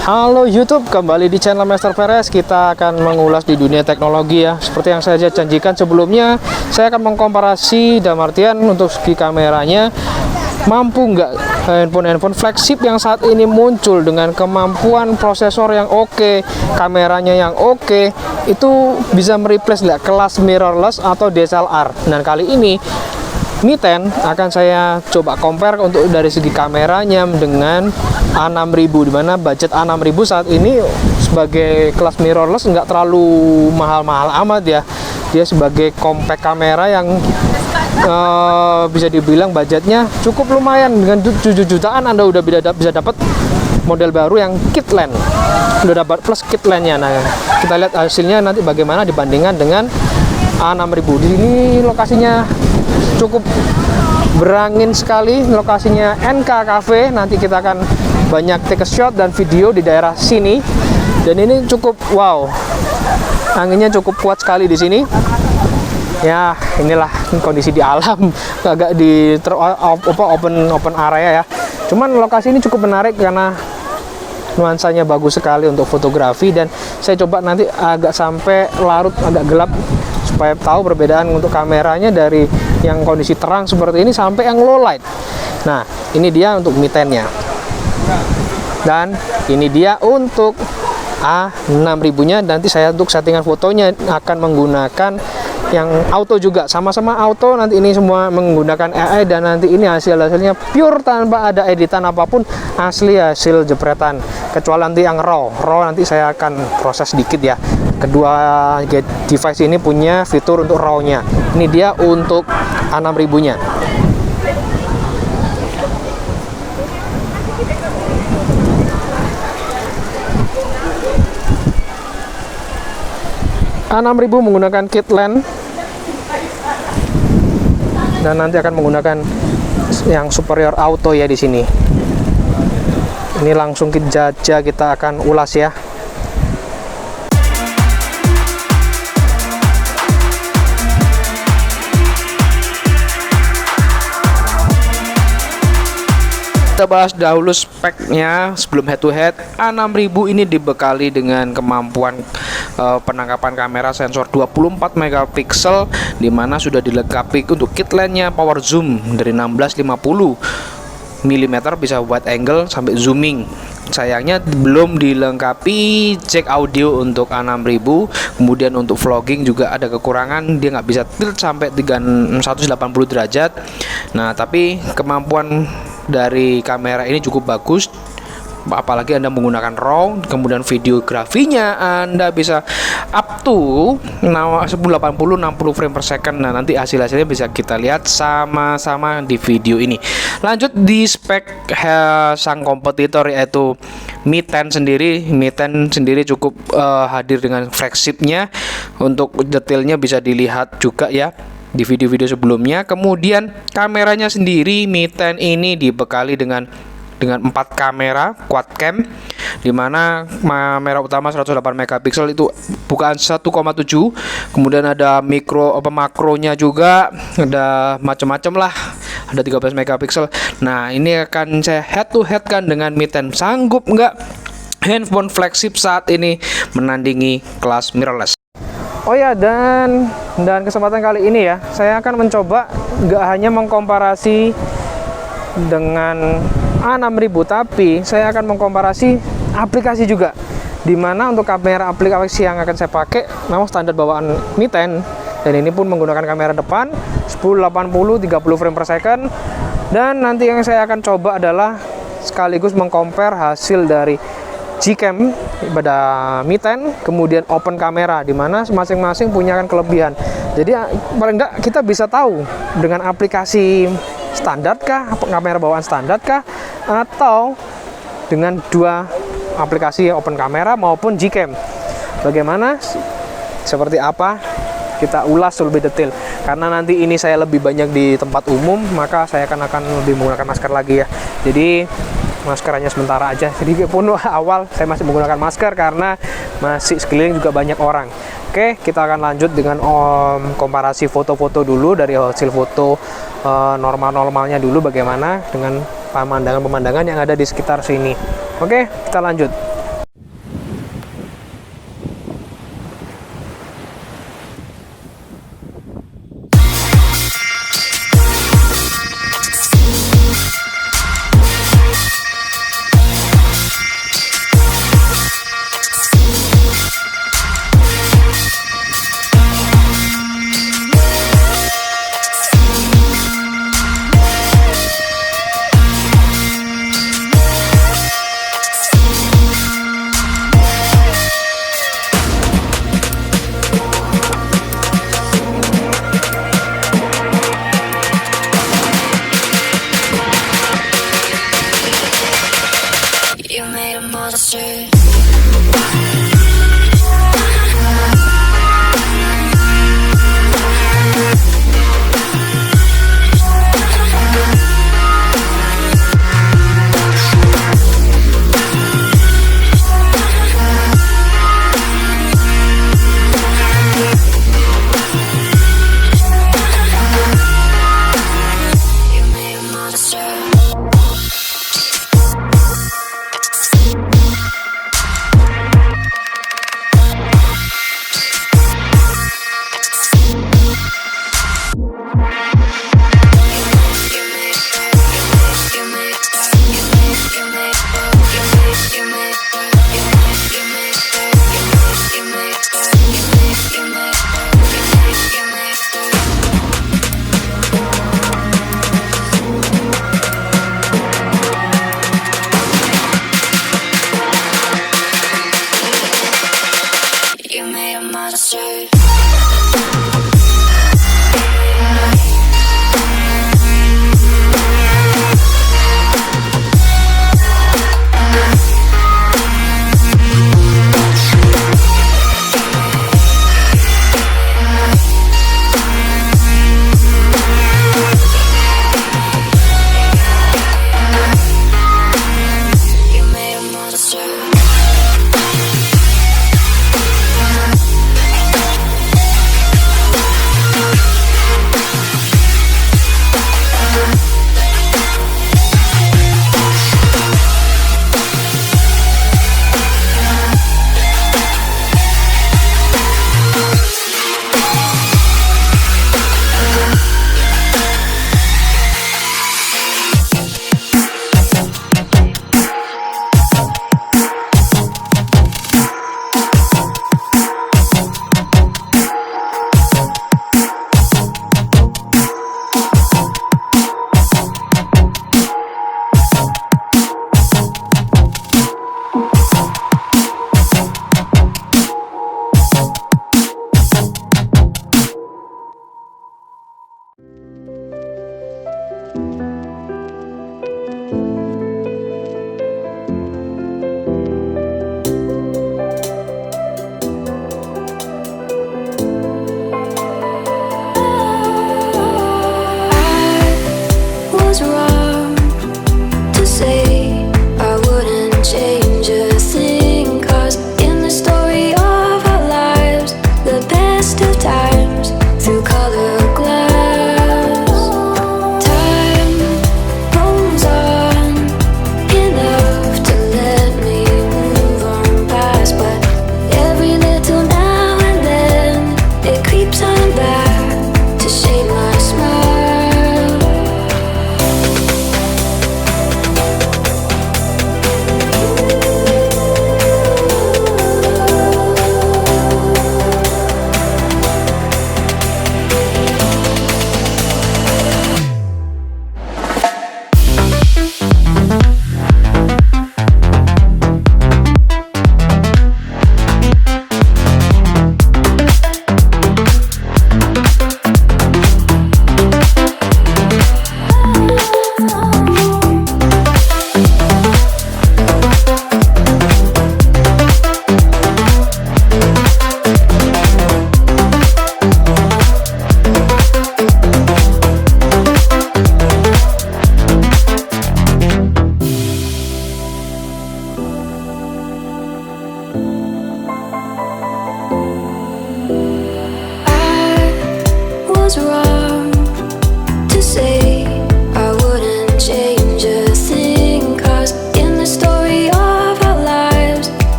Halo YouTube, kembali di channel Master Perez. Kita akan mengulas di dunia teknologi ya. Seperti yang saya janjikan sebelumnya, saya akan mengkomparasi dalam artian untuk segi kameranya, mampu nggak handphone flagship yang saat ini muncul dengan kemampuan prosesor yang oke, kameranya yang oke, itu bisa mereplace nggak kelas mirrorless atau DSLR. Dan kali ini Mi 10 akan saya coba compare untuk dari segi kameranya dengan A6000, dimana budget A6000 saat ini sebagai kelas mirrorless nggak terlalu mahal-mahal amat ya. Dia sebagai compact kamera yang bisa dibilang budgetnya cukup lumayan. Dengan 7 jutaan Anda udah bisa dapat model baru yang kit lens, udah dapat plus kit lensnya. Nah, kita lihat hasilnya nanti bagaimana dibandingkan dengan A6000. Di sini lokasinya cukup berangin sekali, lokasinya NK Cafe. Nanti kita akan banyak take a shot dan video di daerah sini. Dan ini cukup wow, anginnya cukup kuat sekali di sini. Ya, inilah kondisi di alam, agak di open area ya. Cuman lokasi ini cukup menarik karena nuansanya bagus sekali untuk fotografi, dan saya coba nanti agak sampai larut, agak gelap, supaya tahu perbedaan untuk kameranya dari yang kondisi terang seperti ini sampai yang low light. Nah, ini dia untuk Mi 10-nya. Dan ini dia untuk A6000-nya. Nanti saya untuk settingan fotonya akan menggunakan yang auto juga, sama-sama auto. Nanti ini semua menggunakan AI, dan nanti ini hasilnya pure tanpa ada editan apapun, asli hasil jepretan, kecuali nanti yang raw nanti saya akan proses sedikit ya. Kedua device ini punya fitur untuk raw-nya. Ini dia untuk A6000-nya. A6000 menggunakan kit lens, dan nanti akan menggunakan yang superior auto ya di sini. Ini langsung kita akan ulas ya. Kita bahas dahulu speknya sebelum head to head. A6000 ini dibekali dengan kemampuan penangkapan kamera sensor 24 megapiksel, dimana sudah dilengkapi untuk kit lensnya power zoom dari 1650 mm, bisa wide angle sampai zooming. Sayangnya belum dilengkapi jack audio untuk A6000. Kemudian untuk vlogging juga ada kekurangan, dia nggak bisa tilt sampai 180 derajat. Nah, tapi kemampuan dari kamera ini cukup bagus, apalagi Anda menggunakan RAW. Kemudian videografinya Anda bisa up to 1080 60 frame per second. Nah, nanti hasilnya bisa kita lihat sama-sama di video ini. Lanjut di spek sang kompetitor, yaitu Mi 10 sendiri. Mi 10 sendiri cukup hadir dengan flagshipnya. Untuk detailnya bisa dilihat juga ya di video-video sebelumnya. Kemudian kameranya sendiri, Mi 10 ini dibekali dengan 4 kamera quad cam, dimana kamera utama 108 megapiksel itu bukan 1,7. Kemudian ada makronya juga, ada macam-macam lah, ada 13 megapiksel. Nah, ini akan saya head to head kan dengan Mi 10. Sanggup nggak handphone flagship saat ini menandingi kelas mirrorless? Oh ya, dan kesempatan kali ini ya, saya akan mencoba nggak hanya mengkomparasi dengan A6000, tapi saya akan mengkomparasi aplikasi juga, dimana untuk kamera aplikasi yang akan saya pakai memang standar bawaan Mi 10, dan ini pun menggunakan kamera depan 1080 30 frame per second. Dan nanti yang saya akan coba adalah sekaligus mengcompare hasil dari Gcam pada Mi 10, kemudian open kamera, dimana masing-masing punya kan kelebihan. Jadi paling enggak kita bisa tahu dengan aplikasi standar kah, kamera bawaan standar kah, atau dengan dua aplikasi open kamera maupun Gcam, bagaimana, seperti apa, kita ulas lebih detail. Karena nanti ini saya lebih banyak di tempat umum, maka saya akan lebih menggunakan masker lagi ya. Jadi masker hanya sementara aja. Jadi pun awal saya masih menggunakan masker karena masih sekeliling juga banyak orang. Oke, kita akan lanjut dengan komparasi foto-foto dulu, dari hasil foto normal-normalnya dulu bagaimana dengan pemandangan-pemandangan yang ada di sekitar sini. Oke, kita lanjut.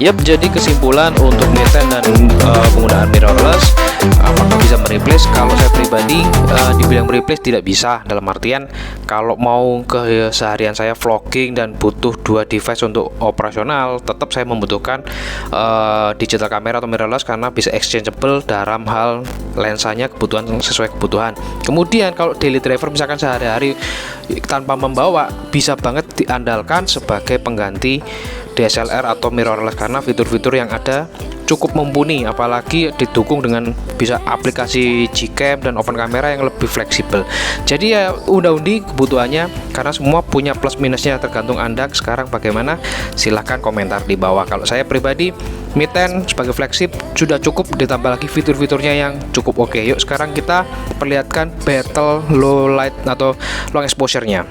Yap, jadi kesimpulan untuk Mi10 dan penggunaan mirrorless, apakah bisa mereplace? Kalau saya pribadi dibilang mereplace tidak bisa, dalam artian kalau mau ke seharian saya vlogging dan butuh dua device untuk operasional, tetap saya membutuhkan digital camera atau mirrorless karena bisa exchangeable dalam hal lensanya kebutuhan sesuai kebutuhan. Kemudian kalau daily driver misalkan sehari-hari tanpa membawa, bisa banget diandalkan sebagai pengganti DSLR atau mirrorless karena fitur-fitur yang ada cukup mumpuni, apalagi didukung dengan bisa aplikasi Gcam dan open camera yang lebih fleksibel. Jadi ya undi kebutuhannya, karena semua punya plus minusnya, tergantung Anda sekarang bagaimana. Silahkan komentar di bawah. Kalau saya pribadi, Mi10 sebagai flagship sudah cukup, ditambah lagi fitur-fiturnya yang cukup oke. Yuk sekarang kita perlihatkan battle low light atau long exposure-nya.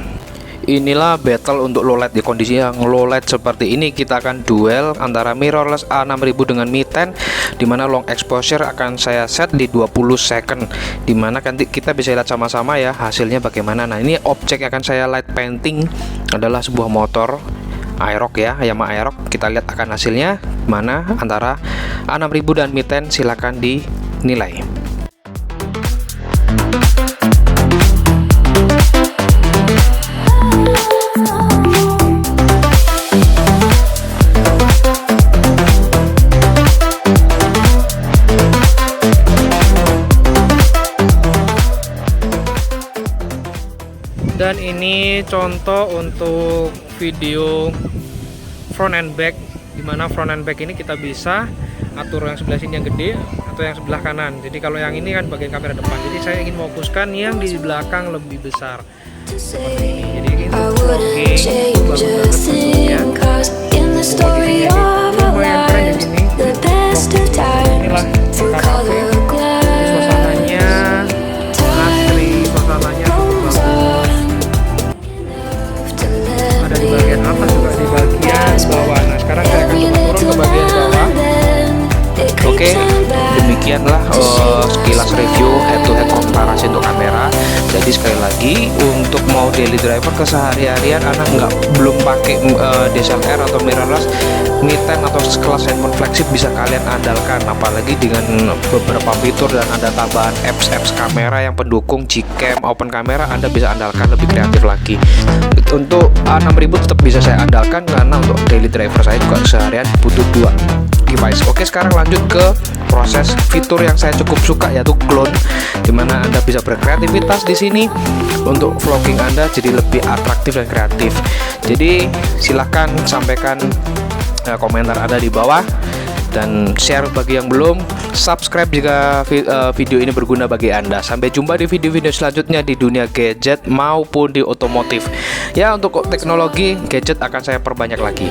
Inilah battle untuk low light. Di kondisi yang low light seperti ini, kita akan duel antara mirrorless A6000 dengan Mi10, dimana long exposure akan saya set di 20 second, dimana nanti kita bisa lihat sama-sama ya hasilnya bagaimana. Nah, ini objek yang akan saya light painting adalah sebuah motor Aerox ya, Yamaha Aerox. Kita lihat akan hasilnya mana antara A6000 dan Mi10. Silahkan dinilai. Dan ini contoh untuk video front and back, dimana front and back ini kita bisa atur yang sebelah sini yang gede atau yang sebelah kanan. Jadi kalau yang ini kan bagian kamera depan, jadi saya ingin fokuskan yang di belakang lebih besar seperti ini. Jadi ini vlogging baru banget bentuknya. Lumayan keren di sini. Inilah kafe. Suasananya asri, suasananya cukup bagus. Ada di bagian atas juga di bagian bawah. Nah, sekarang saya akan coba turun ke bagian bawah. Oke, demikianlah sekilas review head-to-head komparasi untuk kamera. Jadi sekali lagi, untuk mau daily driver keseharian anak belum pakai DSLR atau mirrorless, Mi10 atau sekelas handphone flagship bisa kalian andalkan, apalagi dengan beberapa fitur dan ada tambahan apps kamera yang pendukung Gcam, open camera. Anda bisa andalkan lebih kreatif lagi. Untuk A6000 tetap bisa saya andalkan karena untuk daily driver saya juga seharian butuh dua device. Oke, sekarang lanjut ke proses fitur yang saya cukup suka, yaitu clone, dimana Anda bisa berkreativitas di sini untuk vlogging Anda jadi lebih atraktif dan kreatif. Jadi silahkan sampaikan komentar Anda di bawah dan share bagi yang belum, subscribe jika video ini berguna bagi Anda. Sampai jumpa di video-video selanjutnya di dunia gadget maupun di otomotif. Ya, untuk teknologi gadget akan saya perbanyak lagi.